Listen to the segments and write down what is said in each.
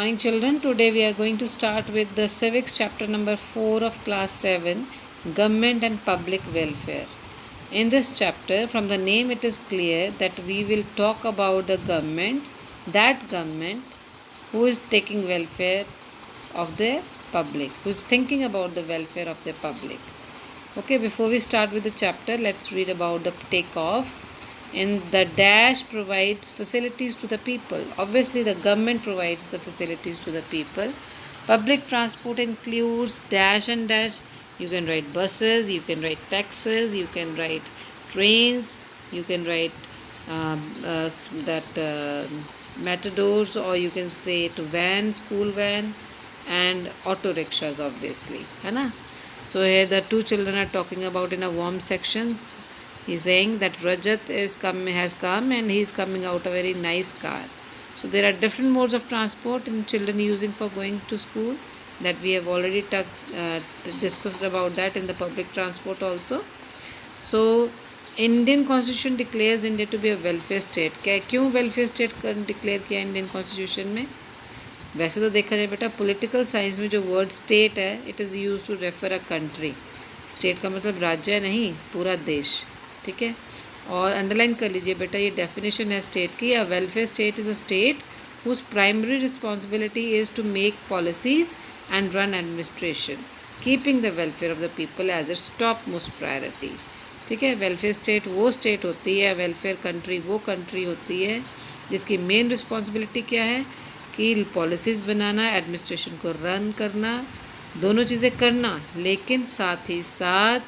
Morning children, today we are going to start with the civics chapter number 4 of class 7, government and public welfare. In this chapter, from the name it is clear that we will talk about the government, that government who is taking welfare of the public, who is thinking about the welfare of the public. Okay, before we start with the chapter, let's read about the takeoff. And the dash provides facilities to the people. Obviously, the government provides the facilities to the people. Public transport includes dash and dash. You can write buses, you can write taxis, you can write trains, you can write matadors, or you can say it van, school van, and auto rickshaws, obviously. है ना? So here the two children are talking about in a warm section. He's saying that Rajat has come and he's coming out a very nice car. So there are different modes of transport in children using for going to school, that we have already discussed about that in the public transport also. So Indian Constitution declares India to be a welfare state. क्यों welfare state declare किया Indian Constitution में? वैसे तो देखा जाए बेटा, political science में जो वर्ड स्टेट है, it is use to refer a country. State का मतलब राज्य नहीं, पूरा देश. ठीक है, और अंडरलाइन कर लीजिए बेटा, ये डेफिनेशन है स्टेट की. A welfare state is a state whose primary responsibility is to make policies and run administration, keeping the welfare of the people as its top most priority. ठीक है, वेलफेयर स्टेट वो state होती है, welfare country वो country होती है जिसकी main responsibility क्या है कि पॉलिसीज़ बनाना, एडमिनिस्ट्रेशन को रन करना, दोनों चीज़ें करना, लेकिन साथ ही साथ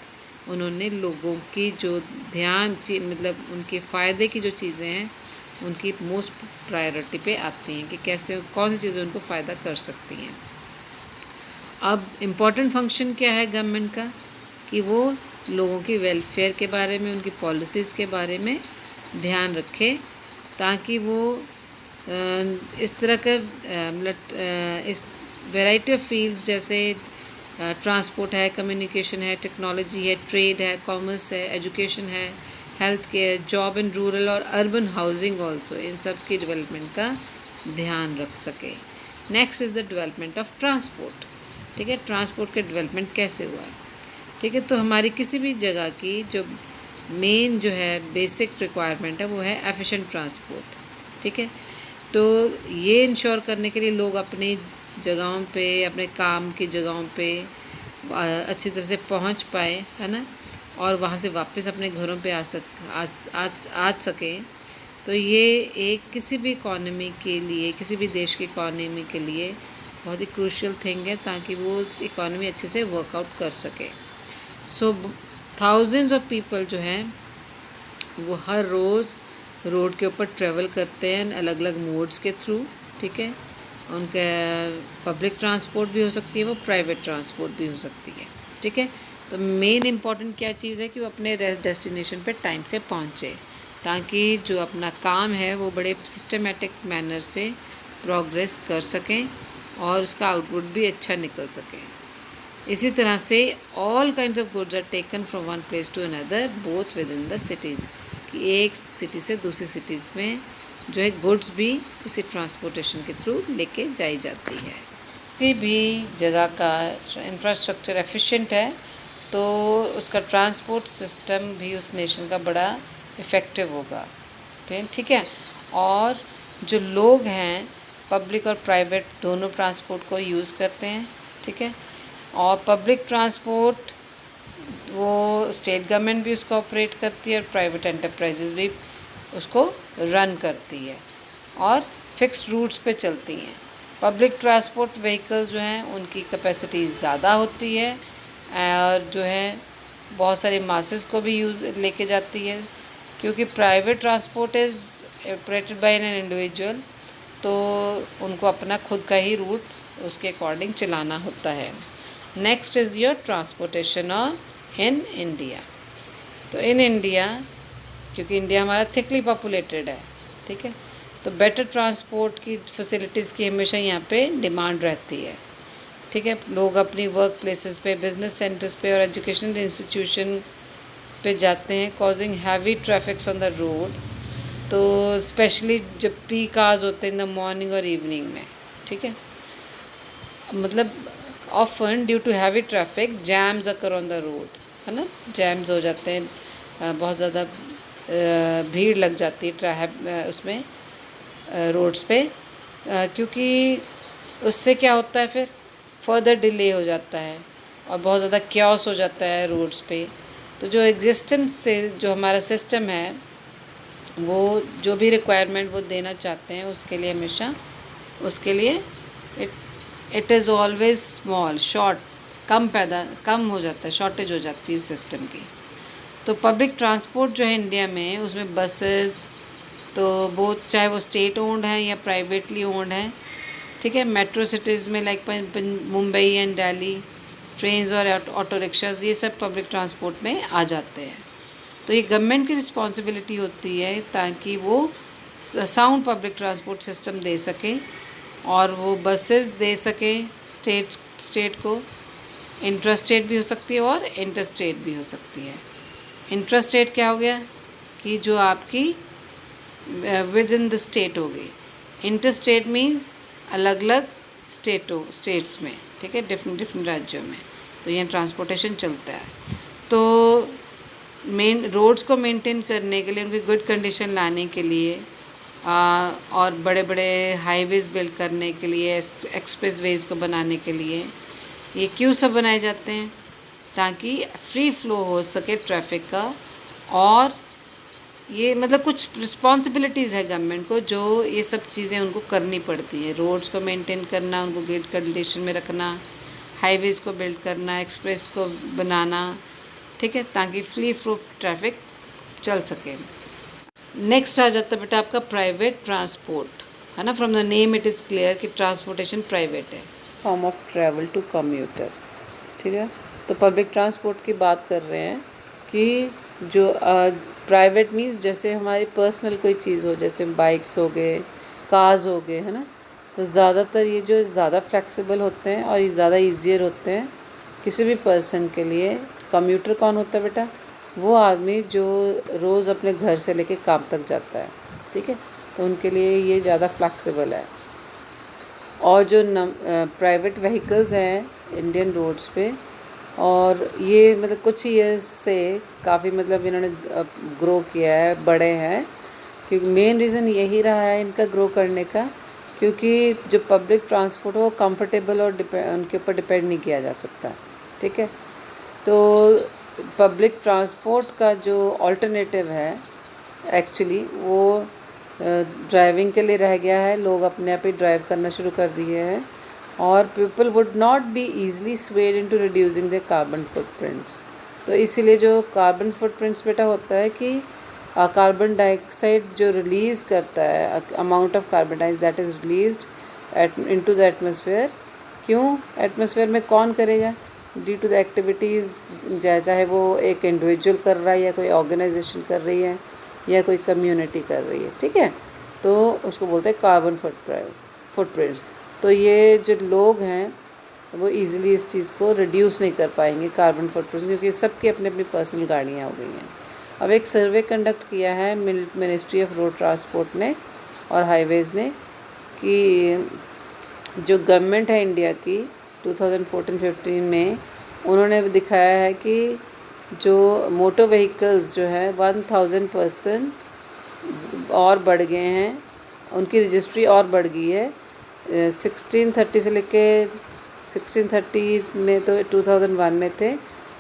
उन्होंने लोगों की जो मतलब उनके फ़ायदे की जो चीज़ें हैं उनकी मोस्ट प्रायोरिटी पे आती हैं कि कैसे कौन सी चीज़ें उनको फ़ायदा कर सकती हैं. अब इम्पॉर्टेंट फंक्शन क्या है गवर्नमेंट का कि वो लोगों की वेलफेयर के बारे में, उनकी पॉलिसीज़ के बारे में ध्यान रखे, ताकि वो इस तरह का मतलब इस वैरायटी ऑफ फील्ड्स जैसे ट्रांसपोर्ट है, कम्युनिकेशन है, टेक्नोलॉजी है, ट्रेड है, कॉमर्स है, एजुकेशन है, health care, job in rural और अर्बन हाउसिंग ऑल्सो, इन सब की डेवलपमेंट का ध्यान रख सके. Next is the development of transport. ठीक है, ट्रांसपोर्ट का डेवलपमेंट कैसे हुआ. ठीक है, तो हमारी किसी भी जगह की जो मेन जो है बेसिक रिक्वायरमेंट है वो है एफिशिएंट ट्रांसपोर्ट. ठीक है, तो ये इंश्योर करने के लिए लोग अपनी जगहों पे, अपने काम की जगहों पे अच्छी तरह से पहुंच पाए, है ना, और वहाँ से वापस अपने घरों पे आ सकें. तो ये एक किसी भी इकॉनमी के लिए, किसी भी देश की इकॉनमी के लिए बहुत ही क्रूशियल थिंग है, ताकि वो इकॉनमी अच्छे से वर्कआउट कर सके. सो थाउजेंड्स ऑफ पीपल जो हैं वो हर रोज़ रोड के ऊपर ट्रैवल करते हैं अलग अलग मोड्स के थ्रू. ठीक है, उनका पब्लिक ट्रांसपोर्ट भी हो सकती है, वो प्राइवेट ट्रांसपोर्ट भी हो सकती है. ठीक है, तो मेन इम्पॉर्टेंट क्या चीज़ है कि वो अपने डेस्टिनेशन पे टाइम से पहुँचे, ताकि जो अपना काम है वो बड़े सिस्टमेटिक मैनर से प्रोग्रेस कर सकें और उसका आउटपुट भी अच्छा निकल सके. इसी तरह से all kinds of goods are taken from one place to another both within the cities, कि एक सिटी से दूसरी सिटीज़ में जो है गुड्स भी इसी ट्रांसपोर्टेशन के थ्रू लेके जाई जाती है. किसी भी जगह का इंफ्रास्ट्रक्चर एफिशिएंट है तो उसका ट्रांसपोर्ट सिस्टम भी उस नेशन का बड़ा इफ़ेक्टिव होगा. ठीक है, और जो लोग हैं पब्लिक और प्राइवेट दोनों ट्रांसपोर्ट को यूज़ करते हैं. ठीक है, और पब्लिक ट्रांसपोर्ट वो स्टेट गवर्नमेंट भी उसको ऑपरेट करती है और प्राइवेट एंटरप्राइजेज़ भी उसको रन करती है और फिक्स्ड रूट्स पे चलती हैं. पब्लिक ट्रांसपोर्ट व्हीकल्स जो हैं उनकी कैपेसिटी ज़्यादा होती है और जो है बहुत सारे मासेस को भी लेके जाती है, क्योंकि private transport is operated by an individual, तो उनको अपना खुद का ही रूट उसके अकॉर्डिंग चलाना होता है. Next is your transportation in India. तो इन इंडिया, क्योंकि इंडिया हमारा थिकली पॉपुलेटेड है, ठीक है, तो बेटर ट्रांसपोर्ट की फैसिलिटीज़ की हमेशा यहाँ पे डिमांड रहती है. ठीक है, लोग अपनी वर्क प्लेसेस पे, बिजनेस सेंटर्स पे और एजुकेशनल इंस्टीट्यूशन पे जाते हैं, causing heavy traffics on the road. तो स्पेशली जब पीक आवर्स होते हैं इन द मॉर्निंग और इवनिंग में, ठीक है। मतलब often due to heavy traffic jams occur on the road, है ना, जैम्स हो जाते हैं, बहुत ज़्यादा भीड़ लग जाती है उसमें रोड्स पे, क्योंकि उससे क्या होता है फिर फर्दर डिले हो जाता है और बहुत ज़्यादा क्योस हो जाता है रोड्स पे। तो जो एग्जिस्टेंस से जो हमारा सिस्टम है वो जो भी रिक्वायरमेंट वो देना चाहते हैं उसके लिए हमेशा उसके लिए it is always small short कम हो जाता है, शॉर्टेज हो जाती है सिस्टम की। तो पब्लिक ट्रांसपोर्ट जो है इंडिया में उसमें बसेस तो वो चाहे वो स्टेट ओन्ड है या प्राइवेटली ओन्ड है, ठीक है। मेट्रो सिटीज़ में like Mumbai and Delhi trains और ऑटो रिक्शाज ये सब पब्लिक ट्रांसपोर्ट में आ जाते हैं। तो ये गवर्नमेंट की रिस्पॉन्सिबिलिटी होती है ताकि वो साउंड पब्लिक ट्रांसपोर्ट सिस्टम दे सके और वो बसेस दे सके स्टेट को। इंट्रास्टेट भी हो सकती है और इंटरस्टेट भी हो सकती है। इंट्रास्टेट क्या हो गया कि जो आपकी विद इन द स्टेट हो गई। इंटरस्टेट मीन्स अलग अलग स्टेट्स में, ठीक है, डिफरेंट राज्यों में। तो यहाँ ट्रांसपोर्टेशन चलता है। तो मेन रोड्स को मेंटेन करने के लिए, उनकी गुड कंडीशन लाने के लिए और बड़े बड़े हाईवेज़ बिल्ड करने के लिए, एक्सप्रेस वेज़ को बनाने के लिए ये क्यों सब बनाए जाते हैं, ताकि फ्री फ्लो हो सके ट्रैफिक का। और ये मतलब कुछ रिस्पॉन्सिबिलिटीज़ है गवर्नमेंट को जो ये सब चीज़ें उनको करनी पड़ती हैं। रोड्स को मेंटेन करना, उनको गुड कंडीशन में रखना, हाईवेज़ को बिल्ड करना, एक्सप्रेस को बनाना, ठीक है, ताकि फ्री फ्लो ट्रैफिक चल सके। नेक्स्ट आ जाता है बेटा आपका प्राइवेट ट्रांसपोर्ट, है ना। From the name it is clear कि ट्रांसपोर्टेशन प्राइवेट है, form of travel to commuter, ठीक है। तो पब्लिक ट्रांसपोर्ट की बात कर रहे हैं कि जो प्राइवेट मीन्स जैसे हमारी पर्सनल कोई चीज़ हो, जैसे बाइक्स हो गए, कार्स हो गए, है ना। तो ज़्यादातर ये जो ज़्यादा फ्लेक्सिबल होते हैं और ये ज़्यादा ईजियर होते हैं किसी भी पर्सन के लिए। कम्यूटर कौन होता है बेटा? वो आदमी जो रोज़ अपने घर से लेके काम तक जाता है, ठीक है। तो उनके लिए ये ज़्यादा फ्लेक्सिबल है। और जो प्राइवेट व्हीकल्स हैं इंडियन रोड्स पे, और ये मतलब कुछ ईयर्स से काफ़ी मतलब इन्होंने ग्रो किया है, बड़े हैं, क्योंकि मेन रीज़न यही रहा है इनका ग्रो करने का, क्योंकि जो पब्लिक ट्रांसपोर्ट हो कंफर्टेबल और उनके ऊपर डिपेंड नहीं किया जा सकता, ठीक है। तो पब्लिक ट्रांसपोर्ट का जो ऑल्टरनेटिव है एक्चुअली वो ड्राइविंग के लिए रह गया है। लोग अपने आप ही ड्राइव करना शुरू कर दिए हैं और people would not be easily swayed into reducing the carbon footprints. तो इसीलिए जो कार्बन फुटप्रिंट्स बेटा होता है कि कार्बन डाइऑक्साइड जो रिलीज़ करता है, amount of carbon dioxide that is released into the atmosphere. क्यों एटमॉस्फेयर में कौन करेगा? ड्यू टू द एक्टिविटीज़, चाहे वो एक इंडिविजुअल कर रहा है या कोई ऑर्गेनाइजेशन कर रही है या कोई कम्युनिटी कर रही है, ठीक है। तो उसको बोलते हैं कार्बन फुटप्रिंट्स। तो ये जो लोग हैं वो इजीली इस चीज़ को रिड्यूस नहीं कर पाएंगे कार्बन फुटप्रिंट्स, क्योंकि सबकी अपनी अपनी पर्सनल गाड़ियाँ हो गई हैं। अब एक सर्वे कंडक्ट किया है मिनिस्ट्री ऑफ रोड ट्रांसपोर्ट ने और हाईवेज़ ने कि जो गवर्नमेंट है इंडिया की 2014-15 में उन्होंने दिखाया है कि जो मोटर व्हीकल्स जो है 1000% और बढ़ गए हैं, उनकी रजिस्ट्री और बढ़ गई है। 1630 से लेके 1630 में तो 2001 में थे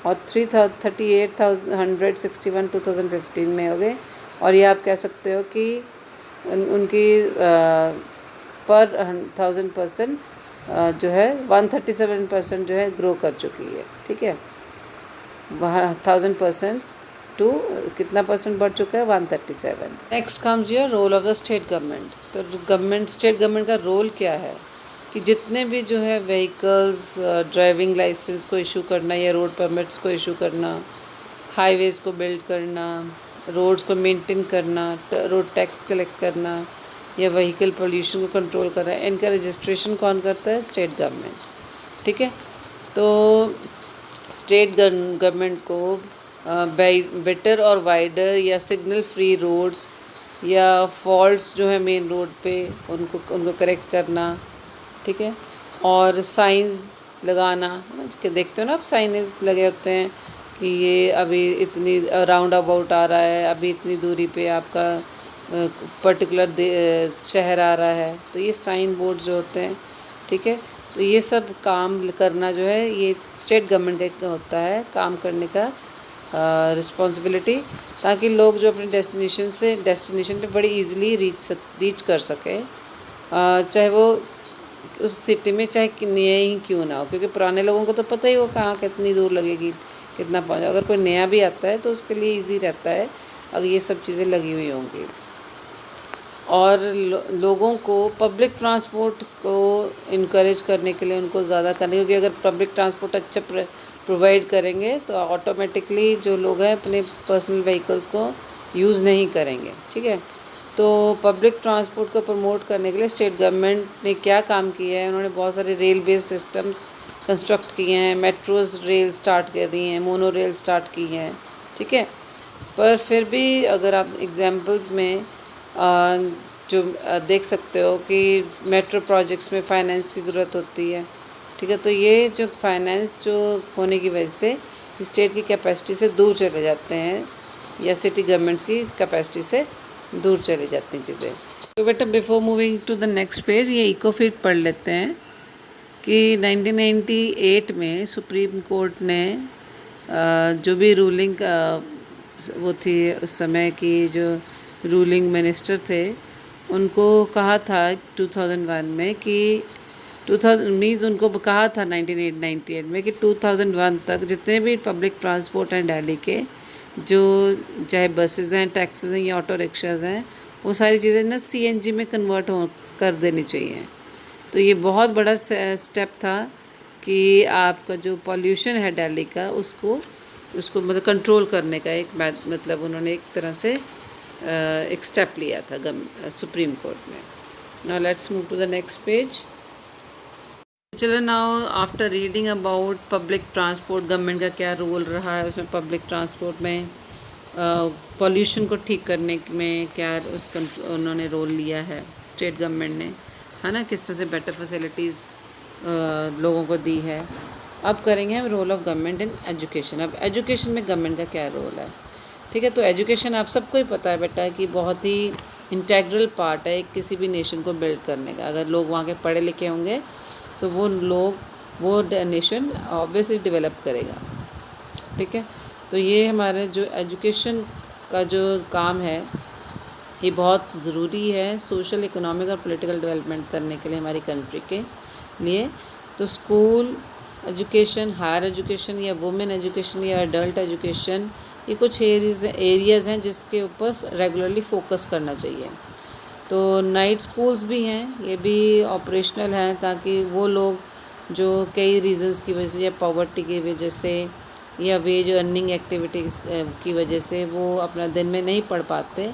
और 38,161 2015 में हो गए। और ये आप कह सकते हो कि उनकी पर 1000% जो है 137% जो है ग्रो कर चुकी है, ठीक है। 1000% टू कितना परसेंट बढ़ चुका है? 137। Next comes your role of the state government. तो स्टेट गवर्नमेंट का रोल क्या है कि जितने भी जो है व्हीकल्स, ड्राइविंग लाइसेंस को इशू करना या रोड परमिट्स को इशू करना, हाईवेज़ को बिल्ड करना, रोड्स को मेंटेन करना, रोड टैक्स कलेक्ट करना या व्हीकल पोल्यूशन को कंट्रोल करना, इनका रजिस्ट्रेशन कौन करता है? स्टेट गवर्नमेंट, ठीक है। तो स्टेट गवर्नमेंट को बेटर और वाइडर या सिग्नल फ्री रोड्स या फॉल्ट्स जो है मेन रोड पे उनको करेक्ट करना, ठीक है। और साइंस लगाना, है ना, कि देखते हो ना आप साइनेज लगे होते हैं कि ये अभी इतनी राउंड अबाउट आ रहा है, अभी इतनी दूरी पे आपका पर्टिकुलर शहर आ रहा है, तो ये साइन बोर्ड जो होते हैं, ठीक है। तो ये सब काम करना जो है ये स्टेट गवर्नमेंट का होता है, काम करने का रिस्पॉन्सिबिलिटी, ताकि लोग जो अपने डेस्टिनेशन पे बड़ी इजीली रीच कर सकें, चाहे वो उस सिटी में चाहे नया ही क्यों ना हो, क्योंकि पुराने लोगों को तो पता ही हो कहाँ कितनी दूर लगेगी, कितना पहुँचा। अगर कोई नया भी आता है तो उसके लिए इजी रहता है अगर ये सब चीज़ें लगी हुई होंगी। और लोगों को पब्लिक ट्रांसपोर्ट को इनकरेज करने के लिए उनको ज़्यादा करने, क्योंकि अगर पब्लिक ट्रांसपोर्ट अच्छा प्रोवाइड करेंगे तो ऑटोमेटिकली जो लोग हैं अपने पर्सनल व्हीकल्स को यूज़ नहीं करेंगे, ठीक है। तो पब्लिक ट्रांसपोर्ट को प्रमोट करने के लिए स्टेट गवर्नमेंट ने क्या काम किया है, उन्होंने बहुत सारे रेल बेस्ड सिस्टम्स कंस्ट्रक्ट किए हैं, मेट्रोज रेल स्टार्ट कर रही हैं, मोनो रेल स्टार्ट की हैं, ठीक है। पर फिर भी अगर आप एग्जांपल्स में जो देख सकते हो कि मेट्रो प्रोजेक्ट्स में फ़ाइनेंस की ज़रूरत होती है, ठीक है। तो ये जो फाइनेंस जो होने की वजह से स्टेट की कैपेसिटी से दूर चले जाते हैं, या सिटी गवर्नमेंट्स की कैपेसिटी से दूर चली जाती हैं चीज़ें। तो बेटा before moving to the next page ये इकोफिट पढ़ लेते हैं कि 1998 में सुप्रीम कोर्ट ने जो भी रूलिंग वो थी उस समय की, जो रूलिंग मिनिस्टर थे, उनको कहा था 2001 में कि 2000 मीन्स उनको कहा था 1998 में कि 2001 तक जितने भी पब्लिक ट्रांसपोर्ट हैं दिल्ली के, जो चाहे बसेस हैं, टैक्सीज हैं या ऑटो रिक्शाज हैं, वो सारी चीज़ें ना सीएनजी में कन्वर्ट कर देनी चाहिए। तो ये बहुत बड़ा स्टेप था कि आपका जो पॉल्यूशन है दिल्ली का उसको मतलब कंट्रोल करने का एक मतलब उन्होंने एक तरह से एक स्टेप लिया था सुप्रीम कोर्ट में। Now let's move to the next page. चलो now after reading about public transport, government का क्या रोल रहा है उसमें, पब्लिक ट्रांसपोर्ट में पॉल्यूशन को ठीक करने में क्या उन्होंने रोल लिया है स्टेट गवर्नमेंट ने, है ना, किस तरह से बेटर फैसिलिटीज़ लोगों को दी है। अब करेंगे हम role of government in education. अब एजुकेशन में गवर्नमेंट का क्या रोल है, ठीक है। तो एजुकेशन आप सबको ही पता है बेटा कि बहुत ही इंटेग्रल पार्ट है किसी भी नेशन को बिल्ड करने का। अगर लोग वहाँ के पढ़े लिखे होंगे तो वो नेशन ऑब्वियसली डेवलप करेगा, ठीक है। तो ये हमारे जो एजुकेशन का जो काम है ये बहुत ज़रूरी है सोशल, इकोनॉमिक और पॉलिटिकल डेवलपमेंट करने के लिए हमारी कंट्री के लिए। तो स्कूल एजुकेशन, हायर एजुकेशन या वुमेन एजुकेशन या एडल्ट एजुकेशन, ये कुछ एरियाज़ हैं जिसके ऊपर रेगुलरली फोकस करना चाहिए। तो नाइट स्कूल्स भी हैं, ये भी ऑपरेशनल हैं ताकि वो लोग जो कई रीजंस की वजह से या पॉवर्टी की वजह से या वेज अर्निंग एक्टिविटीज़ की वजह से वो अपना दिन में नहीं पढ़ पाते,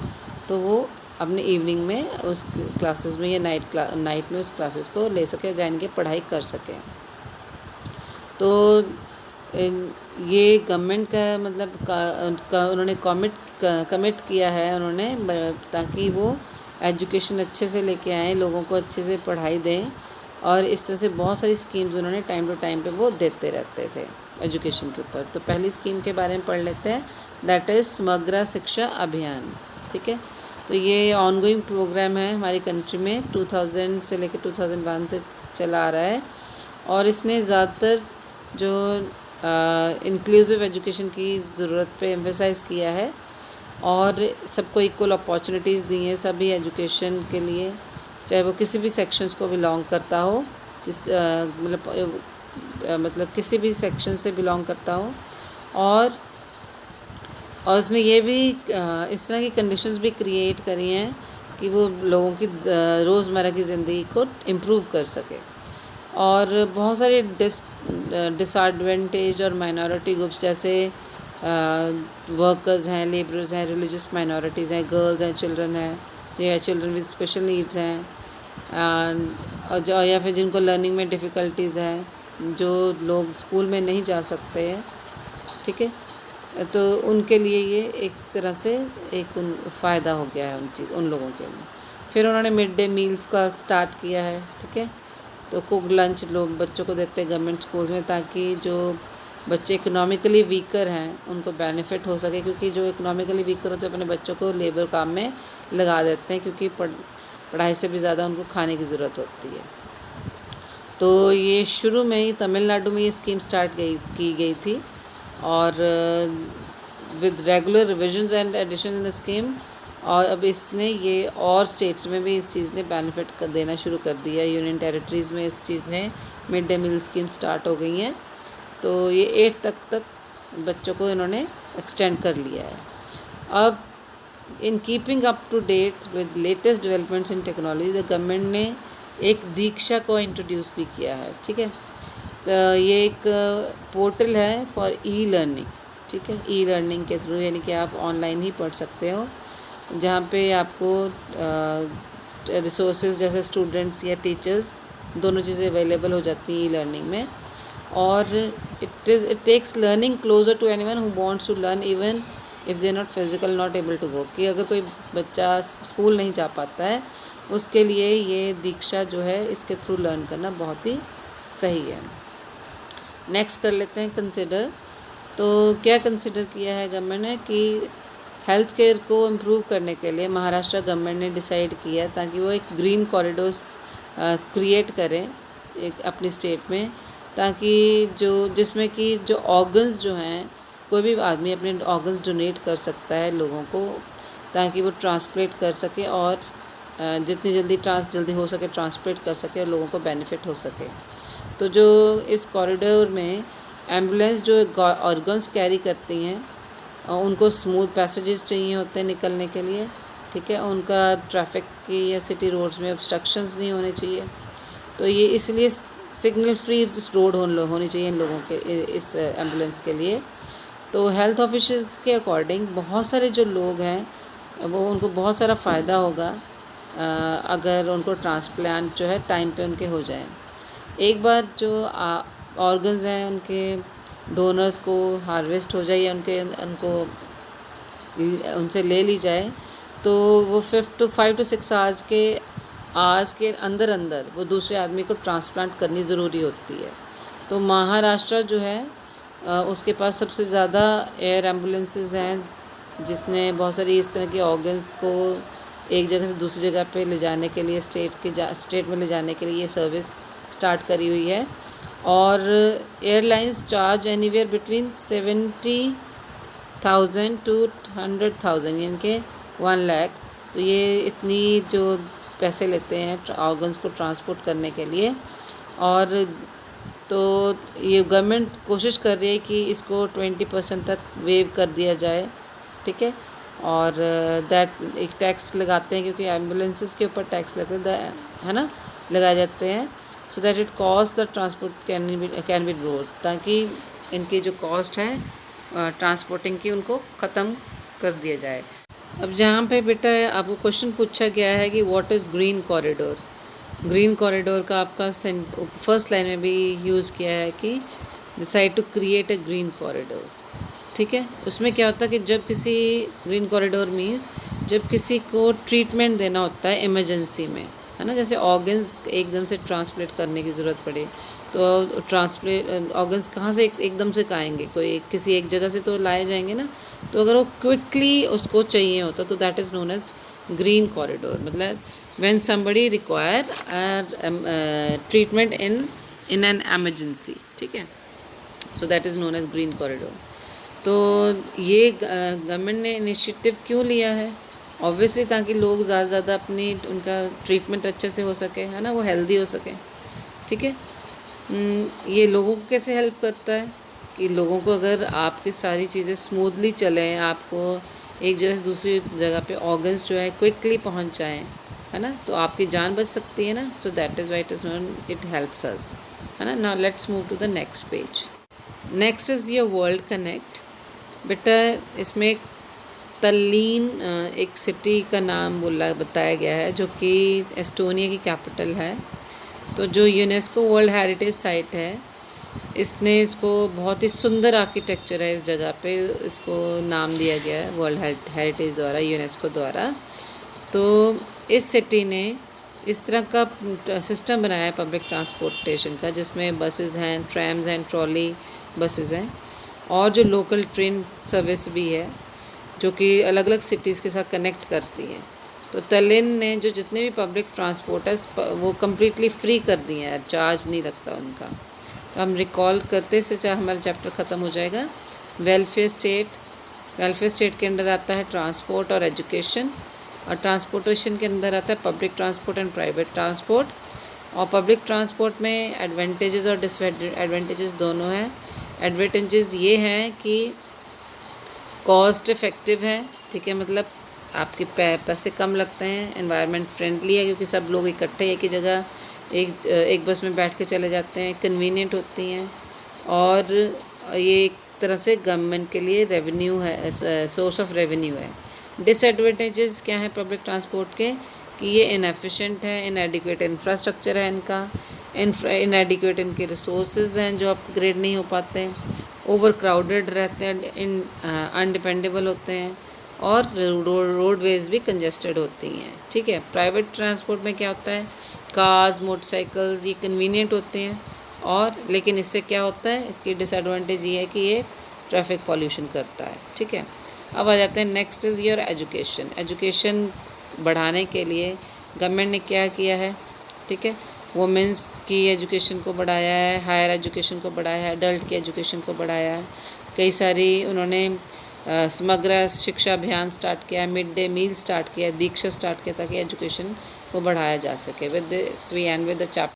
तो वो अपने इवनिंग में उस क्लासेस में या नाइट में उस क्लासेस को ले सके, जान के पढ़ाई कर सकें। तो ये गवर्नमेंट का मतलब उन्होंने कमिट किया है उन्होंने, ताकि वो एजुकेशन अच्छे से लेके आएँ, लोगों को अच्छे से पढ़ाई दें, और इस तरह से बहुत सारी स्कीम्स उन्होंने टाइम टू टाइम पे वो देते रहते थे एजुकेशन के ऊपर। तो पहली स्कीम के बारे में पढ़ लेते हैं, दैट इज़ समग्र शिक्षा अभियान, ठीक है। तो ये ऑनगोइंग प्रोग्राम है हमारी कंट्री में, 2000 से लेकर 2001 से चला आ रहा है, और इसने ज़्यादातर जो इंक्लूसिव एजुकेशन की ज़रूरत पे एम्फेसाइज़ किया है, और सबको इक्वल अपॉर्चुनिटीज़ दी हैं सभी एजुकेशन के लिए, चाहे वो किसी भी सेक्शंस को बिलोंग करता हो, मतलब किसी भी सेक्शन से बिलोंग करता हो। और उसने ये भी इस तरह की कंडीशंस भी क्रिएट करी हैं कि वो लोगों की रोज़मर्रा की ज़िंदगी को इम्प्रूव कर सके। और बहुत सारे डिसएडवांटेज और माइनॉरिटी ग्रुप्स जैसे वर्कर्स हैं, लेबरर्स हैं, रिलीजियस माइनॉरिटीज़ हैं, गर्ल्स हैं, चिल्ड्रन हैं, या चिल्ड्रन विद स्पेशल नीड्स हैं, और या फिर जिनको लर्निंग में डिफ़िकल्टीज़ हैं, जो लोग स्कूल में नहीं जा सकते हैं, ठीक है। तो उनके लिए ये एक तरह से एक फ़ायदा हो गया है उन लोगों के लिए। फिर उन्होंने मिड डे मील्स का स्टार्ट किया है, ठीक है। तो कुक लंच लोग बच्चों को देते हैं गवर्नमेंट स्कूल्स में, ताकि जो बच्चे इकोनॉमिकली वीकर हैं उनको बेनिफिट हो सके, क्योंकि जो इकोनॉमिकली वीकर होते हैं अपने बच्चों को लेबर काम में लगा देते हैं, क्योंकि पढ़ाई से भी ज़्यादा उनको खाने की ज़रूरत होती है। तो ये शुरू में ही तमिलनाडु में ये स्कीम की गई थी, और with regular revisions and addition in the scheme, और अब इसने ये और स्टेट्स में भी इस चीज़ ने बेनिफिट देना शुरू कर दिया। यूनियन टेरिटरीज़ में इस चीज़ ने mid day meal scheme start हो गई हैं। तो ये 8 तक बच्चों को इन्होंने एक्सटेंड कर लिया है। अब in keeping up to date with latest developments in technology, the government ने एक दीक्षा को इंट्रोड्यूस भी किया है। ठीक है, तो ये एक पोर्टल है फॉर ई लर्निंग। ठीक है, ई लर्निंग के थ्रू, यानी कि आप ऑनलाइन ही पढ़ सकते हो, जहाँ पे आपको रिसोर्सेज जैसे स्टूडेंट्स या टीचर्स दोनों चीज़ें अवेलेबल हो जाती हैं ई लर्निंग में। और it takes learning closer to anyone who wants to learn even if they not physical not able to go, कि अगर कोई बच्चा स्कूल नहीं जा पाता है उसके लिए ये दीक्षा जो है इसके थ्रू लर्न करना बहुत ही सही है। नेक्स्ट कर लेते हैं कंसिडर। तो क्या कंसिडर किया है गवर्नमेंट ने कि हेल्थ केयर को इम्प्रूव करने के लिए महाराष्ट्र गवर्नमेंट ने डिसाइड किया ताकि वो एक ग्रीन कॉरिडोर्स क्रिएट करें एक अपनी स्टेट में, ताकि जिसमें कि जो ऑर्गन्स जो हैं, कोई भी आदमी अपने ऑर्गन्स डोनेट कर सकता है लोगों को, ताकि वो ट्रांसप्लेट कर सके और जितनी जल्दी हो सके ट्रांसप्लेट कर सके और लोगों को बेनिफिट हो सके। तो जो इस कॉरिडोर में एम्बुलेंस जो ऑर्गन्स कैरी करती हैं उनको स्मूथ पैसेजेस चाहिए होते हैं निकलने के लिए। ठीक है, उनका ट्रैफिक की या सिटी रोड्स में ऑब्स्ट्रक्शंस नहीं होने चाहिए। तो ये इसलिए सिग्नल फ्री रोड होनी चाहिए इन लोगों के, इस एम्बुलेंस के लिए। तो हेल्थ ऑफिसर्स के अकॉर्डिंग बहुत सारे जो लोग हैं वो उनको बहुत सारा फ़ायदा होगा अगर उनको ट्रांसप्लांट जो है टाइम पे उनके हो जाए। एक बार जो ऑर्गन्स हैं उनके डोनर्स को हार्वेस्ट हो जाए या उनसे ले ली जाए, तो वो 5 to 6 आवर्स के अंदर वो दूसरे आदमी को ट्रांसप्लांट करनी ज़रूरी होती है। तो महाराष्ट्र जो है उसके पास सबसे ज़्यादा एयर एम्बुलेंसेस हैं, जिसने बहुत सारी इस तरह के ऑर्गन्स को एक जगह से दूसरी जगह पे ले जाने के लिए स्टेट में ले जाने के लिए ये सर्विस स्टार्ट करी हुई है। और airlines charge anywhere between 70,000 to 100,000, यानी कि 1 लाख। तो ये इतनी जो पैसे लेते हैं ऑर्गन्स को ट्रांसपोर्ट करने के लिए। और तो ये गवर्नमेंट कोशिश कर रही है कि इसको 20% तक वेव कर दिया जाए। ठीक है, और एक टैक्स लगाते हैं, क्योंकि एम्बुलेंसेस के ऊपर टैक्स लगते है ना, लगाए जाते हैं, so that it cost the transport can be road, ताकि इनकी जो कॉस्ट है ट्रांसपोर्टिंग की उनको ख़त्म कर दिया जाए। अब जहाँ पे बेटा आपको क्वेश्चन पूछा गया है कि what is green corridor, green corridor का आपका फर्स्ट लाइन में भी यूज़ किया है कि decide to create a green corridor. ठीक है, उसमें क्या होता है कि जब किसी ग्रीन कॉरिडोर मीन्स जब किसी को ट्रीटमेंट देना होता है इमरजेंसी में, है ना, जैसे ऑर्गन्स एकदम से ट्रांसप्लेट करने की ज़रूरत पड़े, तो ऑर्गन्स कहाँ से एकदम से आएंगे, किसी एक जगह से तो लाए जाएंगे ना। तो अगर वो क्विकली उसको चाहिए होता तो that is known as green corridor. मतलब when somebody require treatment in an emergency. ठीक है, so that is known as green corridor. तो ये गवर्नमेंट ने इनिशिएटिव क्यों लिया है? ऑब्वियसली ताकि लोग ज़्यादा से ज़्यादा उनका ट्रीटमेंट अच्छे से हो सके, है ना, वो हेल्दी हो सके। ठीक है, ये लोगों को कैसे हेल्प करता है कि लोगों को अगर आपकी सारी चीज़ें स्मूथली चलें, आपको एक जगह से दूसरी जगह पे ऑर्गन्स जो है क्विकली पहुंच जाएं, है ना, तो आपकी जान बच सकती है ना। So that is why it is known, it helps us, है ना। Now let's move to the next page. Next is your world connect. बेटा इसमें तल्लीन एक सिटी का नाम बताया गया है जो कि एस्टोनिया की कैपिटल है। तो जो यूनेस्को वर्ल्ड हेरिटेज साइट है, इसने इसको बहुत ही सुंदर आर्किटेक्चर है इस जगह पे, इसको नाम दिया गया है वर्ल्ड हेरिटेज द्वारा, यूनेस्को द्वारा। तो इस सिटी ने इस तरह का सिस्टम बनाया है पब्लिक ट्रांसपोर्टेशन का, जिसमें बसेस हैं, ट्रैम्स हैं, ट्रॉली बसेस हैं और जो लोकल ट्रेन सर्विस भी है जो कि अलग अलग सिटीज़ के साथ कनेक्ट करती हैं। तो तलिन ने जो जितने भी पब्लिक ट्रांसपोर्ट है वो कम्प्लीटली फ्री कर दिए हैं, चार्ज नहीं लगता उनका। तो हम रिकॉल करते से चाहे हमारा चैप्टर ख़त्म हो जाएगा। वेलफेयर स्टेट के अंदर आता है ट्रांसपोर्ट और एजुकेशन, और ट्रांसपोर्टेशन के अंदर आता है public transport and private transport. और पब्लिक ट्रांसपोर्ट में एडवांटेजेस और डिसएडवांटेजेस दोनों हैं। एडवांटेजेस ये हैं कि कॉस्ट इफ़ेक्टिव है, ठीक है, मतलब आपके पैसे कम लगते हैं, एनवायरनमेंट फ्रेंडली है क्योंकि सब लोग इकट्ठे एक ही जगह एक बस में बैठ के चले जाते हैं, कन्वीनियंट होती हैं, और ये एक तरह से गवर्नमेंट के लिए रेवेन्यू है, सोर्स ऑफ रेवेन्यू है। डिसएडवांटेजेस क्या है पब्लिक ट्रांसपोर्ट के कि ये इनएफिशिएंट है, इनएडिक्वेट इंफ्रास्ट्रक्चर है इनका, इनएडिक्वेट इनके रिसोर्सेज हैं जो अपग्रेड नहीं हो पाते हैं, ओवर क्राउडेड रहते हैं, अनडिपेंडेबल होते हैं, और रोडवेज भी कंजेस्टेड होती हैं, ठीक है। प्राइवेट ट्रांसपोर्ट में क्या होता है, कार्स, मोटरसाइकिल्स, ये कन्वीनियंट होते हैं, और लेकिन इससे क्या होता है, इसकी डिसएडवांटेज ये है कि ये ट्रैफिक पॉल्यूशन करता है, ठीक है। अब आ जाते हैं next is your education. Education बढ़ाने के लिए गवर्नमेंट ने क्या किया है, ठीक है, वुमेंस की एजुकेशन को बढ़ाया है, हायर एजुकेशन को बढ़ाया है, अडल्ट की एजुकेशन को बढ़ाया है, कई सारी उन्होंने समग्र शिक्षा अभियान स्टार्ट किया है, मिड डे मील स्टार्ट किया है, दीक्षा स्टार्ट किया ताकि एजुकेशन को बढ़ाया जा सके। With this we end with the chapter.